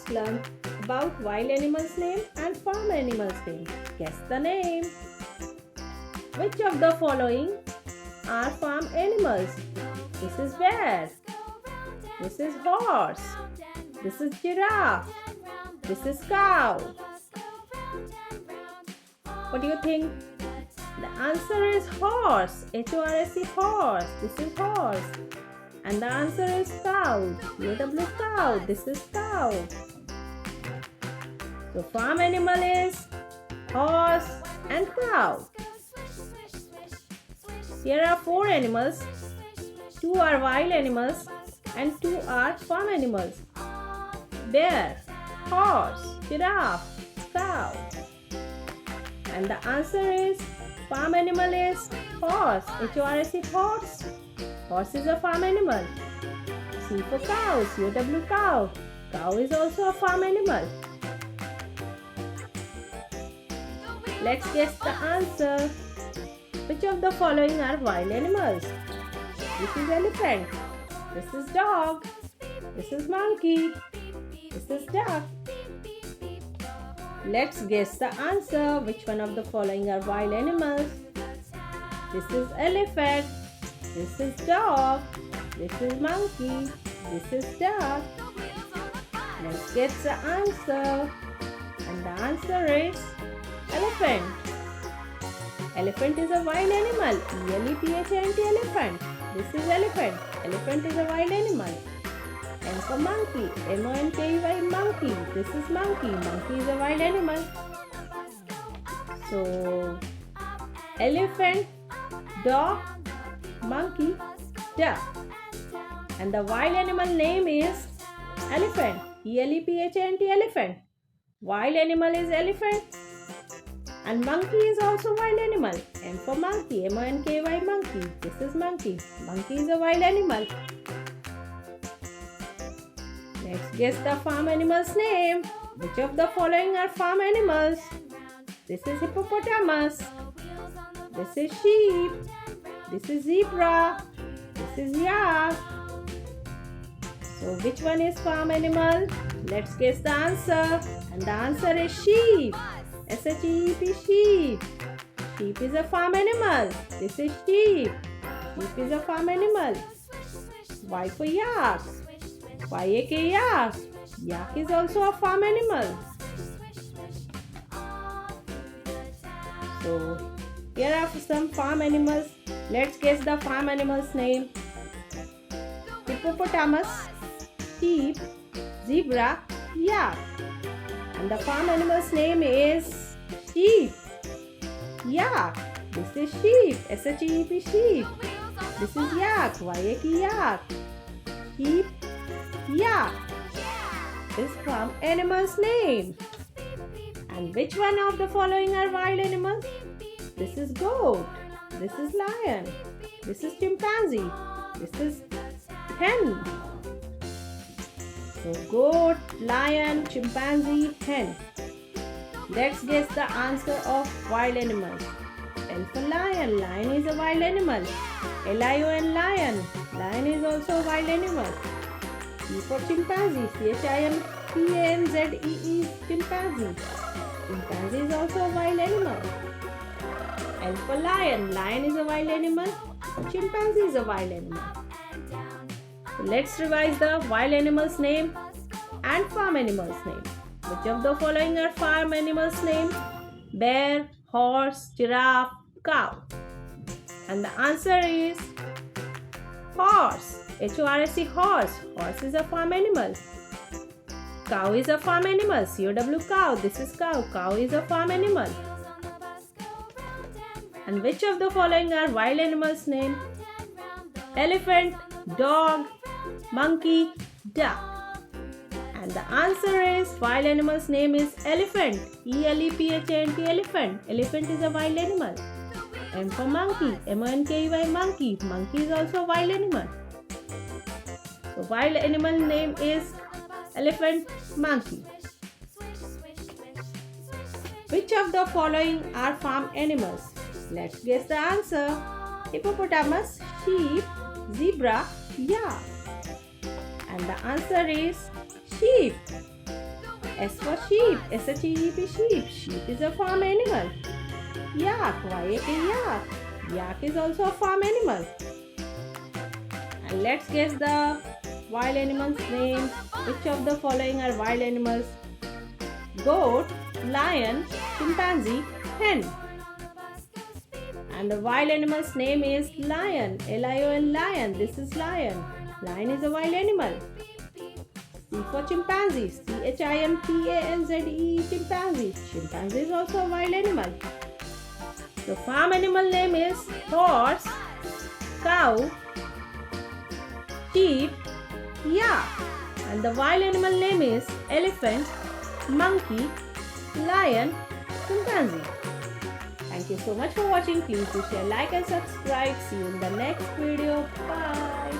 let's learn about wild animals name and farm animals name. Guess the name. Which of the following are farm animals? This is bear. This is horse. This is giraffe. This is cow. What do you think? The answer is horse. H-O-R-S-E, horse. This is horse. And the answer is cow. U-W, cow. This is cow. So farm animal is horse and cow. Here are 4 animals. 2 are wild animals and 2 are farm animals. Bear, horse, giraffe, cow. And the answer is farm animal is horse. H-O-R-S-E, horse. Horse is a farm animal. C for cows. U-W, cow. Cow is also a farm animal. Let's guess the answer. Which of the following are wild animals? This is elephant. This is dog. This is monkey. This is duck. Let's guess the answer. Which one of the following are wild animals? This is elephant. This is dog. This is monkey. This is duck. Let's guess the answer. And the answer is elephant. Elephant is a wild animal. E-L-E-P-H-A-N-T, elephant. This is elephant. Elephant is a wild animal. M for monkey. M-O-N-K-E-Y, monkey. This is monkey. Monkey is a wild animal. So, elephant, dog, monkey, duck. And the wild animal name is elephant. E-L-E-P-H-A-N-T, elephant. Wild animal is elephant. And monkey is also wild animal. M for monkey. M-O-N-K-Y, monkey. This is monkey. Monkey is a wild animal. Let's guess the farm animal's name. Which of the following are farm animals? This is hippopotamus. This is sheep. This is zebra. This is yak. So which one is farm animal? Let's guess the answer. And the answer is sheep. S-H-E-E-P, sheep. Sheep is a farm animal. This is sheep. Sheep is a farm animal. Y for yak. Y-A-K, yak. Yak is also a farm animal. So here are some farm animals. Let's guess the farm animal's name. Hippopotamus, sheep, zebra, yak. And the farm animal's name is sheep. Yak. This is sheep. S-H-E-E-P, sheep. This is yak. Y-A-K, yak. Sheep, yak is farm animal's name. And which one of the following are wild animals? This is goat. This is lion. This is chimpanzee. This is hen. So goat, lion, chimpanzee, hen. Let's guess the answer of wild animals. L for lion. Lion is a wild animal. L-I-O-N, lion. Lion is also a wild animal. C for chimpanzee. C-H-I-M-P-A-N-Z-E-E, chimpanzee. Chimpanzee is also a wild animal. L for lion. Lion is a wild animal. Chimpanzee is a wild animal. So let's revise the wild animal's name and farm animal's name. Which of the following are farm animal's name? Bear, horse, giraffe, cow. And the answer is horse. H-O-R-S-E, horse. Horse is a farm animal. Cow is a farm animal. C-O-W, cow. This is cow. Cow is a farm animal. And which of the following are wild animals' name? Elephant, dog, monkey, duck. And the answer is wild animal's name is elephant. E-L-E-P-H-A-N-T, elephant. Elephant is a wild animal. M for monkey. M-O-N-K-E-Y, monkey. Monkey is also a wild animal. So wild animal name is elephant, monkey. Which of the following are farm animals? Let's guess the answer. Hippopotamus, sheep, zebra, yak. And the answer is sheep. S for sheep. S-H-E-E-P, sheep. Sheep is a farm animal. Yak. Y-A-K, yak. Yak is also a farm animal. And let's guess the wild animal's name. Which of the following are wild animals? Goat, lion, chimpanzee, hen. And the wild animal's name is lion. L-I-O-N, lion. This is lion. Lion is a wild animal. C for chimpanzee. C-H-I-M-P-A-N-Z-E, chimpanzee. Chimpanzee is also a wild animal. The farm animal name is horse, cow, sheep, yak. And the wild animal name is elephant, monkey, lion, chimpanzee. Thank you so much for watching. Please do share, like and subscribe. See you in the next video. Bye.